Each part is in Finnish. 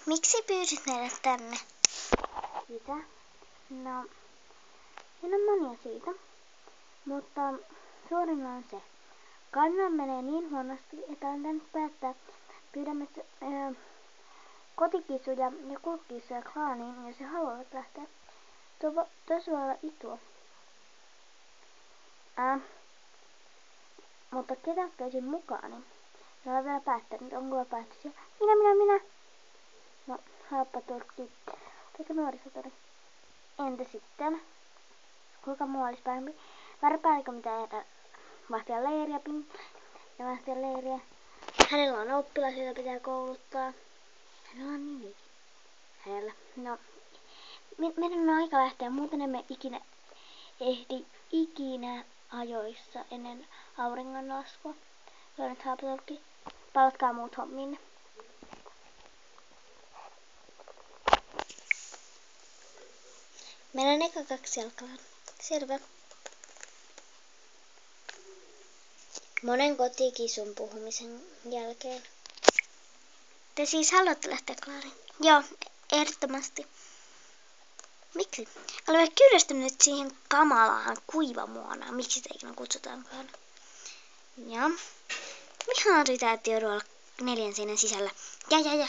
Miksi pyysit meidät tänne? Mitä? No, siinä on monia syitä, mutta suurin on se. Kanna menee niin huonosti, että on tännyt päättää pyydämme kotikissuja ja kulkkissuja klaaniin, jos he haluavat lähteä. Tuossa voi olla Itua. Mutta ketä ottaisin mukaani? En ole vielä päättänyt. Onko vielä päättänyt? Minä. No, haappaturkki. Eikä nuorisotori. Entä sitten? Kuinka muu olisi parempi? Varpaaliko mitä jäädä vahtia leiriä, ja vahtia leiriä. Hänellä on oppilas, jota pitää kouluttaa. Hänellä on nimi. Hänellä. No, meidän on aika lähteä, muuten emme ehdi ikinä ajoissa ennen auringonlaskua. Joo, nyt haapatolkki. Palatkaa muut hommiin. Meidän eka 2 jalkaan. Selvä. Monen kotikissun puhumisen jälkeen. Te siis haluatte lähteä klaaniin? Joo, ehdottomasti. Miksi? Olen kyllästynyt siihen kamalaan kuivamuonaan. Miksi sitä ikinä kutsutaankaan? Joo. Mihan sitä, että joudu olla 4 seinän sisällä. Ja.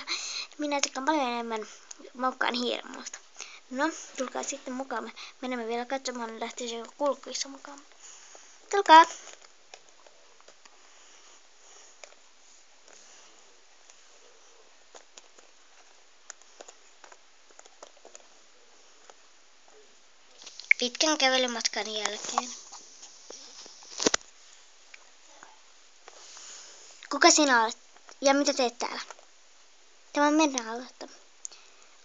Minä tykkään paljon enemmän moukkaan hirmuista. No, tulkaa sitten mukaan. Menemme vielä katsomaan, lähtisikö kulkuissa mukaan. Tulkaa! Pitkän kävelymatkan jälkeen. Kuka sinä olet? Ja mitä teet täällä? Tämä on Menna Aloitto.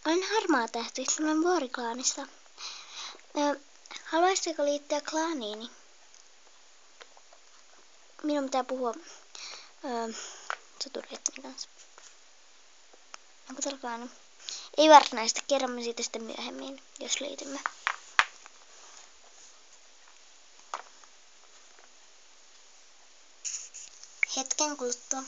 Olen Harmaa Tähti, olen Vuoriklaanista. Haluaisitko liittyä klaaniini? Minun pitää puhua soturiettini kanssa. Onko teillä klaani? Ei varsinaisesti, kerromme siitä sitten myöhemmin, jos liitymme. Hetken kuluttua.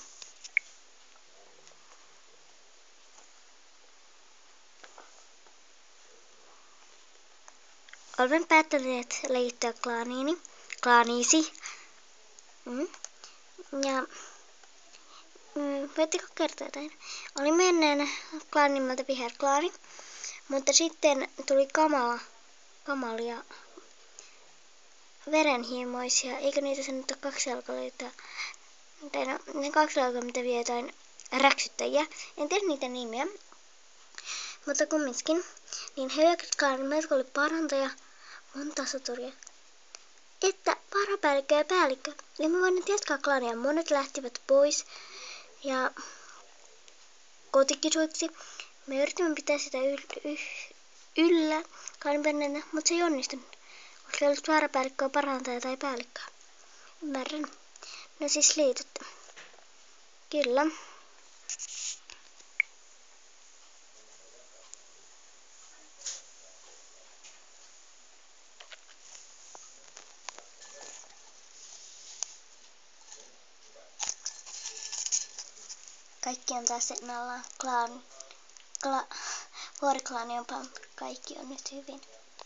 Olemme päättäneet liittyä klaaniisi. Ja voitteko kertoa jotain? Olimme ennen klaan nimeltä Viherklaani, mutta sitten tuli kamalia verenhimoisia. Eikö niitä se nyt ole 2 jalkaleita? Tai no, ne 2 jalkaa, mitä vie jotain räksyttäjiä. En tiedä niitä nimiä. Mutta kumminkin, niin he klaanin meiltä oli parantaja, monta soturia. Että varapäällikkö ja päällikkö. Emme voineet jatkaa klaania. Monet lähtivät pois ja kotikisuiksi. Me yritimme pitää sitä yllä klaaninpennenä, mutta se ei onnistunut. Koska ei ollut varapäällikköä, parantaja tai päällikköä. Ymmärrän. No siis liitytte. Kyllä. Kaikki on taas ennallaan. Vuoriklaani on pannut. Kaikki on nyt hyvin.